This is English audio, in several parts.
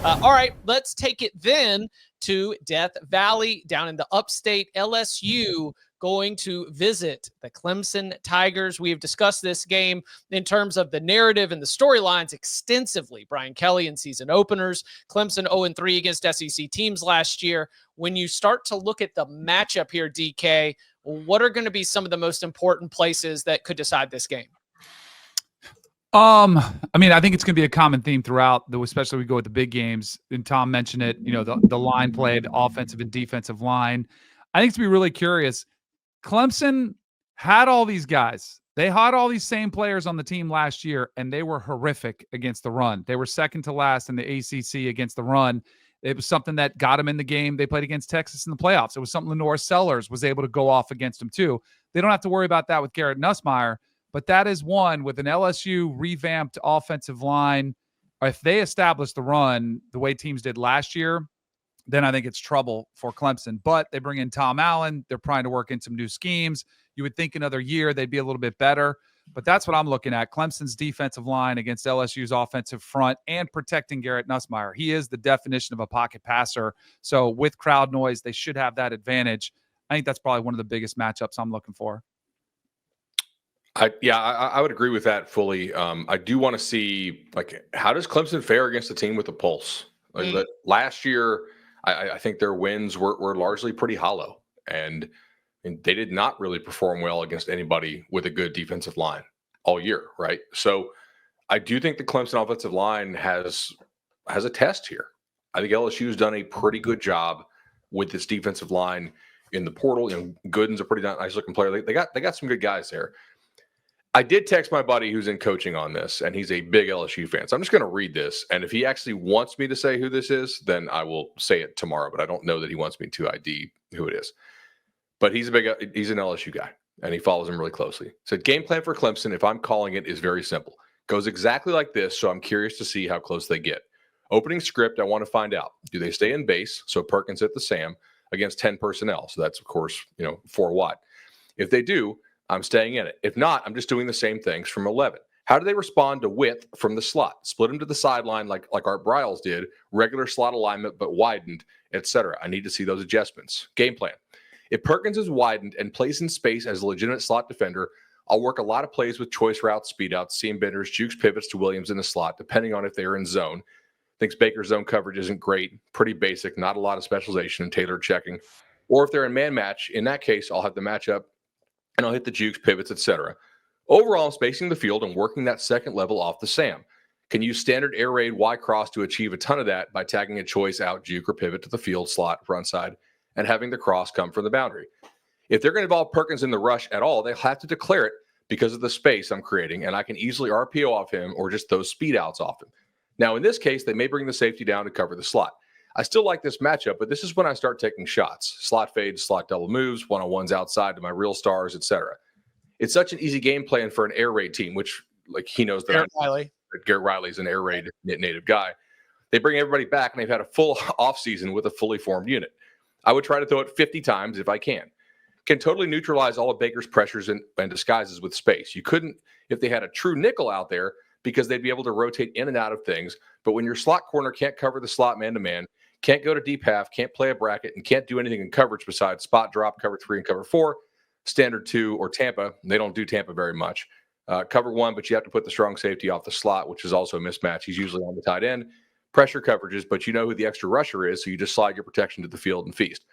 All right, let's take it then to Death Valley down in the upstate. LSU going to visit the Clemson Tigers. We have discussed this game in terms of the narrative and the storylines extensively. Brian Kelly in season openers, Clemson 0-3 against SEC teams last year. When you start to look at the matchup here, DK, what are going to be some of the most important places that could decide this game? I mean, I think it's going to be a common theme throughout, though, especially we go with the big games. And Tom mentioned it, you know, the line play, the offensive and defensive line. I think it's going to be really curious. Clemson had all these guys. They had all these same players on the team last year, and they were horrific against the run. They were second to last in the ACC against the run. It was something that got them in the game. They played against Texas in the playoffs. It was something Lenore Sellers was able to go off against them too. They don't have to worry about that with Garrett Nussmeier. But that is one with an LSU revamped offensive line. If they establish the run the way teams did last year, then I think it's trouble for Clemson. But they bring in Tom Allen. They're trying to work in some new schemes. You would think another year they'd be a little bit better. But that's what I'm looking at. Clemson's defensive line against LSU's offensive front and protecting Garrett Nussmeier. He is the definition of a pocket passer. So with crowd noise, they should have that advantage. I think that's probably one of the biggest matchups I'm looking for. I would agree with that fully. I do want to see, like, how does Clemson fare against a team with a pulse? Like, last year, I think their wins were largely pretty hollow, and they did not really perform well against anybody with a good defensive line all year, right? So I do think the Clemson offensive line has a test here. I think LSU's done a pretty good job with this defensive line in the portal. You know, Gooden's a pretty nice looking player. They got some good guys there. I did text my buddy who's in coaching on this, and he's a big LSU fan. So I'm just going to read this. And if he actually wants me to say who this is, then I will say it tomorrow. But I don't know that he wants me to ID who it is. But he's an LSU guy, and he follows him really closely. So game plan for Clemson, if I'm calling it, is very simple. Goes exactly like this, so I'm curious to see how close they get. Opening script, I want to find out. Do they stay in base, so Perkins at the Sam, against 10 personnel? So that's, of course, 4 wide. If they do, I'm staying in it. If not, I'm just doing the same things from 11. How do they respond to width from the slot? Split them to the sideline like Art Briles did, regular slot alignment but widened, etc. I need to see those adjustments. Game plan. If Perkins is widened and placed in space as a legitimate slot defender, I'll work a lot of plays with choice routes, speed outs, seam benders, jukes, pivots to Williams in the slot, depending on if they are in zone. Thinks Baker's zone coverage isn't great, pretty basic, not a lot of specialization and tailored checking. Or if they're in man match, in that case, I'll have the matchup and I'll hit the jukes, pivots, etc. Overall, I'm spacing the field and working that second level off the Sam. Can use standard air raid Y cross to achieve a ton of that by tagging a choice out, juke, or pivot to the field slot front side and having the cross come from the boundary. If they're going to involve Perkins in the rush at all, they'll have to declare it because of the space I'm creating, and I can easily RPO off him or just those speed outs off him. Now, in this case, they may bring the safety down to cover the slot. I still like this matchup, but this is when I start taking shots. Slot fades, slot double moves, one-on-ones outside to my real stars, etc. It's such an easy game plan for an air raid team, which, like, he knows that Garrett Riley's an air raid native guy. They bring everybody back, and they've had a full offseason with a fully formed unit. I would try to throw it 50 times if I can. Can totally neutralize all of Baker's pressures and disguises with space. You couldn't if they had a true nickel out there because they'd be able to rotate in and out of things. But when your slot corner can't cover the slot man-to-man, can't go to deep half, can't play a bracket, and can't do anything in coverage besides spot drop, cover 3, and cover 4, standard 2, or Tampa. They don't do Tampa very much. Cover 1, but you have to put the strong safety off the slot, which is also a mismatch. He's usually on the tight end. Pressure coverages, but you know who the extra rusher is, so you just slide your protection to the field and feast.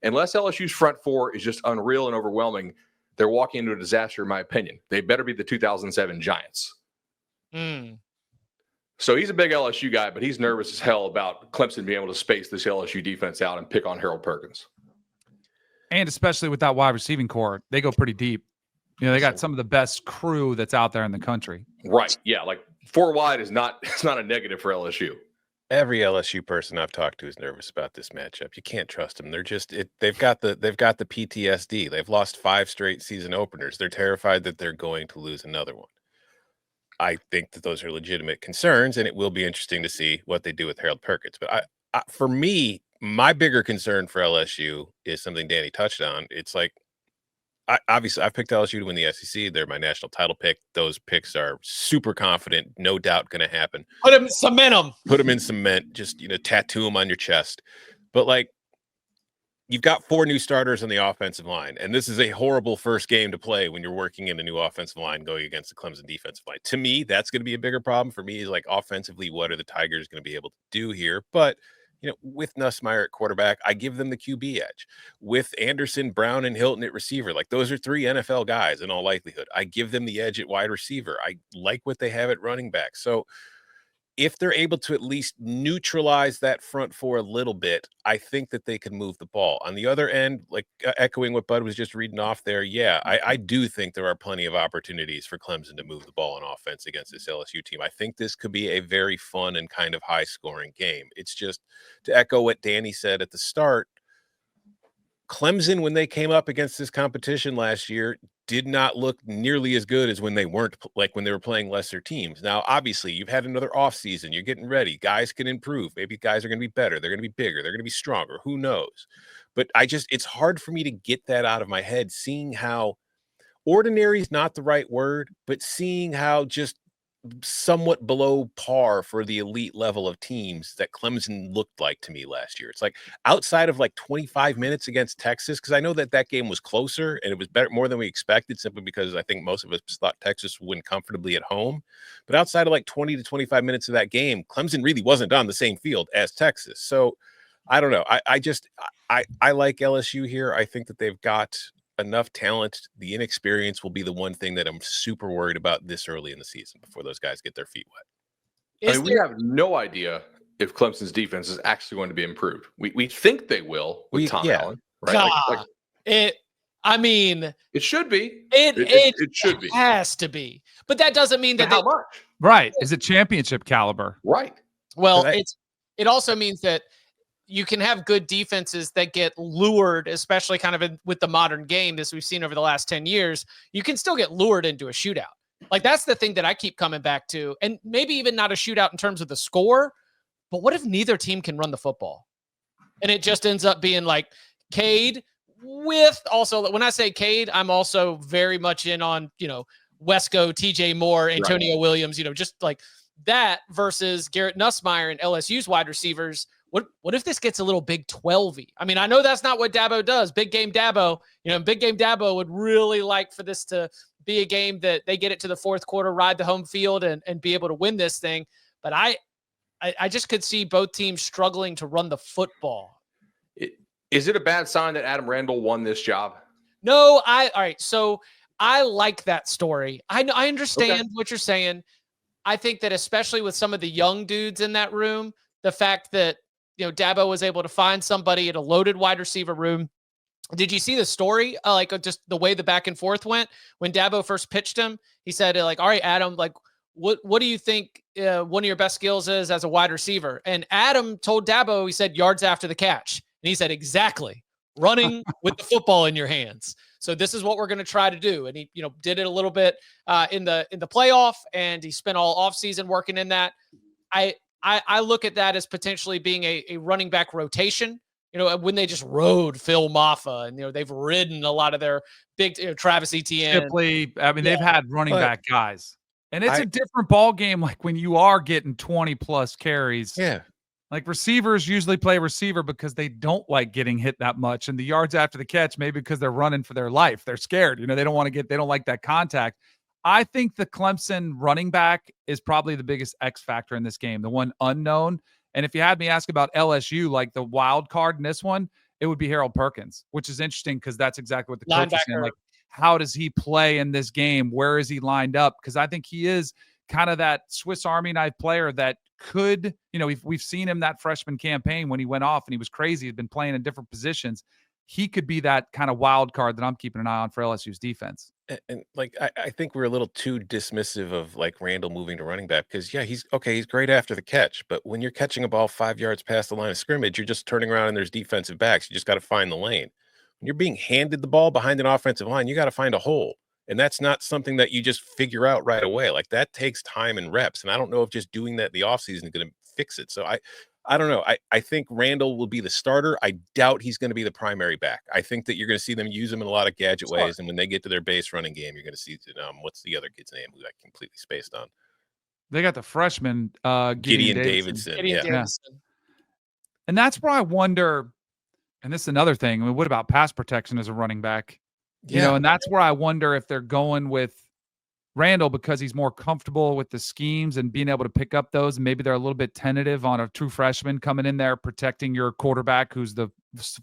Unless LSU's front 4 is just unreal and overwhelming, they're walking into a disaster, in my opinion. They better be the 2007 Giants. So he's a big LSU guy, but he's nervous as hell about Clemson being able to space this LSU defense out and pick on Harold Perkins. And especially with that wide receiving core, they go pretty deep. They got some of the best crew that's out there in the country. Right. Yeah. Like 4 wide it's not a negative for LSU. Every LSU person I've talked to is nervous about this matchup. You can't trust them. They're just they've got the PTSD. They've lost 5 straight season openers. They're terrified that they're going to lose another one. I think that those are legitimate concerns, and it will be interesting to see what they do with Harold Perkins. But for me, my bigger concern for LSU is something Danny touched on. It's like Obviously, I picked LSU to win the SEC. They're my national title pick. Those picks are super confident, no doubt going to happen. Cement them. Put them in cement. Just tattoo them on your chest. But like, you've got 4 new starters on the offensive line, and this is a horrible first game to play when you're working in a new offensive line going against the Clemson defensive line. To me, that's going to be a bigger problem. For me, is like offensively, what are the Tigers going to be able to do here? But with Nussmeier at quarterback, I give them the QB edge. With Anderson, Brown, and Hilton at receiver, like those are 3 NFL guys in all likelihood. I give them the edge at wide receiver. I like what they have at running back. So if they're able to at least neutralize that front 4 a little bit, I think that they can move the ball. On the other end, like echoing what Bud was just reading off there, yeah, I do think there are plenty of opportunities for Clemson to move the ball on offense against this LSU team. I think this could be a very fun and kind of high-scoring game. It's just, to echo what Danny said at the start, Clemson, when they came up against this competition last year, did not look nearly as good as when they weren't, like when they were playing lesser teams. Now, obviously, you've had another offseason. You're getting ready. Guys can improve. Maybe guys are going to be better. They're going to be bigger. They're going to be stronger. Who knows? But it's hard for me to get that out of my head, seeing how ordinary is not the right word, but seeing how just somewhat below par for the elite level of teams that Clemson looked like to me last year. It's like outside of like 25 minutes against Texas, because I know that game was closer and it was better, more than we expected, simply because I think most of us thought Texas would win comfortably at home. But outside of like 20 to 25 minutes of that game, Clemson really wasn't on the same field as Texas. So I don't know. I like LSU here. I think that they've got enough talent. The inexperience will be the one thing that I'm super worried about this early in the season before those guys get their feet wet. We have no idea if Clemson's defense is actually going to be improved. We think they will with Tom Allen, right? It should be. It should be. Has to be. But that doesn't mean that how much? Right. Is it championship caliber? Right. Well, it also means that you can have good defenses that get lured, especially kind of with the modern game, as we've seen over the last 10 years. You can still get lured into a shootout. Like, that's the thing that I keep coming back to. And maybe even not a shootout in terms of the score, but what if neither team can run the football? And it just ends up being like Cade with also, when I say Cade, I'm also very much in on, Wesco, TJ Moore, Antonio Williams, just like that versus Garrett Nussmeier and LSU's wide receivers. What if this gets a little Big 12-y? I mean, I know that's not what Dabo does. Big game Dabo, Big game Dabo would really like for this to be a game that they get it to the fourth quarter, ride the home field, and be able to win this thing. But I just could see both teams struggling to run the football. Is it a bad sign that Adam Randall won this job? No, all right. So I like that story. I understand what you're saying. I think that especially with some of the young dudes in that room, the fact that Dabo was able to find somebody at a loaded wide receiver room. Did you see the story? Just the way the back and forth went when Dabo first pitched him. He said, all right, Adam, what do you think one of your best skills is as a wide receiver? And Adam told Dabo, he said, yards after the catch. And he said, exactly, running with the football in your hands. So this is what we're going to try to do. And he, did it a little bit in the playoff, and he spent all offseason working in that. I look at that as potentially being a running back rotation, when they just rode Phil Maffa, and, they've ridden a lot of their big, Travis Etienne. Shipley. I mean, they've had running back guys, and it's a different ball game. Like when you are getting 20 plus carries. Yeah. Like receivers usually play receiver because they don't like getting hit that much. And the yards after the catch, maybe because they're running for their life. They're scared. They don't want to they don't like that contact. I think the Clemson running back is probably the biggest X factor in this game, the one unknown. And if you had me ask about LSU, like the wild card in this one, it would be Harold Perkins, which is interesting because that's exactly what the coach is saying. Like, how does he play in this game? Where is he lined up? Because I think he is kind of that Swiss Army knife player that could, we've seen him that freshman campaign when he went off and he was crazy. He'd been playing in different positions. He could be that kind of wild card that I'm keeping an eye on for LSU's defense. And I think we're a little too dismissive of like Randall moving to running back because he's great after the catch, but when you're catching a ball 5 yards past the line of scrimmage, you're just turning around and there's defensive backs. You just got to find the lane. When you're being handed the ball behind an offensive line, you got to find a hole, and that's not something that you just figure out right away. Like that takes time and reps, and I don't know if just doing that in the offseason is going to fix it. So I don't know. I think Randall will be the starter. I doubt he's going to be the primary back. I think that you're going to see them use him in a lot of gadget ways. And when they get to their base running game, you're going to see what's the other kid's name who I completely spaced on? They got the freshman Gideon Davidson. Davidson. And that's where I wonder, and this is another thing. I mean, what about pass protection as a running back? You know, and that's where I wonder if they're going with Randall because he's more comfortable with the schemes and being able to pick up those. And maybe they're a little bit tentative on a true freshman coming in there, protecting your quarterback, who's the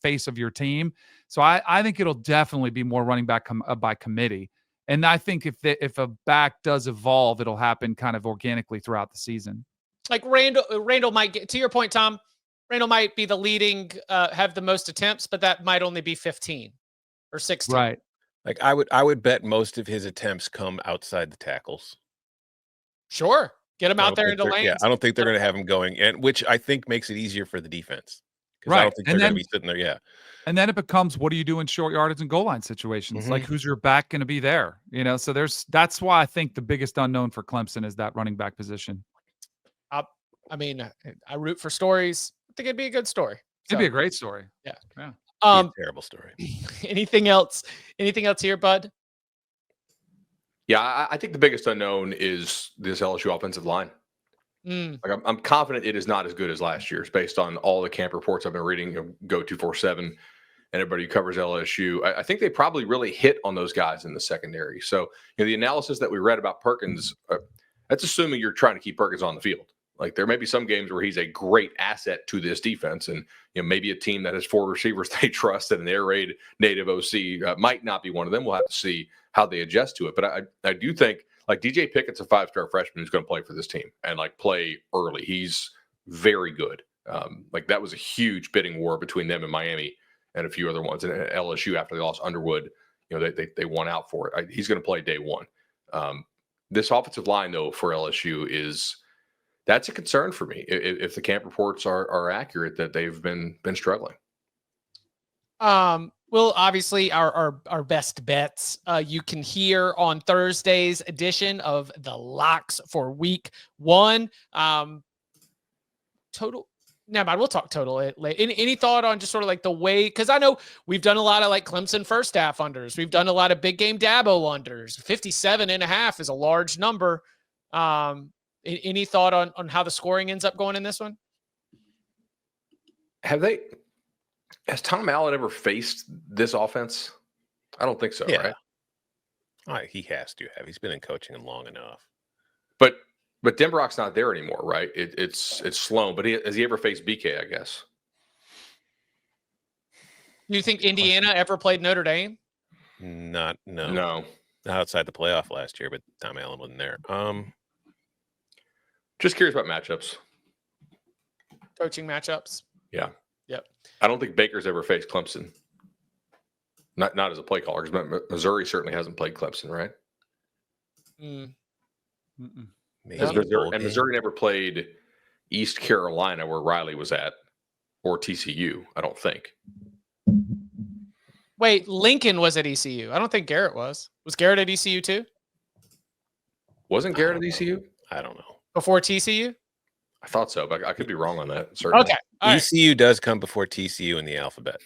face of your team. So I think it'll definitely be more running back by committee. And I think if a back does evolve, it'll happen kind of organically throughout the season. Like Randall might get, to your point, Tom, Randall might be the leading, have the most attempts, but that might only be 15 or 16. Right. Like I would bet most of his attempts come outside the tackles. Sure. Get him out there into lanes. Yeah, I don't think they're going to have him going, and which I think makes it easier for the defense. Right. I don't think they're going to be sitting there. Yeah. And then it becomes, what do you do in short yardage and goal line situations? Like, who's your back going to be there? You know, so that's why I think the biggest unknown for Clemson is that running back position. I mean, I root for stories. I think it'd be a good story. It'd be a great story. Yeah. Terrible story. Anything else here, Bud? Yeah, I think the biggest unknown is this LSU offensive line. Like I'm confident it is not as good as last year's based on all the camp reports I've been reading. Go 247 and everybody who covers LSU. I think they probably really hit on those guys in the secondary. So the analysis that we read about Perkins, that's assuming you're trying to keep Perkins on the field. Like there may be some games where he's a great asset to this defense, and maybe a team that has 4 receivers they trust and an air raid native OC might not be one of them. We'll have to see how they adjust to it. But I do think like DJ Pickett's a 5-star freshman who's going to play for this team and like play early. He's very good. Like that was a huge bidding war between them and Miami and a few other ones. And LSU after they lost Underwood, they won out for it. He's going to play day one. This offensive line though for LSU that's a concern for me if the camp reports are accurate that they've been struggling. Well, obviously our best bets you can hear on Thursday's edition of the Locks for Week 1. Total. Never mind. We'll talk total later. Any thought on just sort of like the way? Because I know we've done a lot of like Clemson first half unders. We've done a lot of big game Dabo unders. 57.5 is a large number. Any thought on how the scoring ends up going in this one? Has Tom Allen ever faced this offense? I don't think so, right? He has to have. He's been in coaching long enough. But Denbrock's not there anymore, right? It's Sloan, but has he ever faced BK, I guess? Do you think Indiana ever played Notre Dame? No. Not outside the playoff last year, but Tom Allen wasn't there. Just curious about matchups. Coaching matchups. Yeah. Yep. I don't think Baker's ever faced Clemson. Not as a play caller, because Missouri certainly hasn't played Clemson, right? Missouri never played East Carolina, where Riley was at, or TCU, I don't think. Wait, Lincoln was at ECU. I don't think Garrett was. Was Garrett at ECU too? Wasn't Garrett at ECU? I don't know. Before TCU? I thought so, but I could be wrong on that. Certainly. Okay. ECU does come before TCU in the alphabet.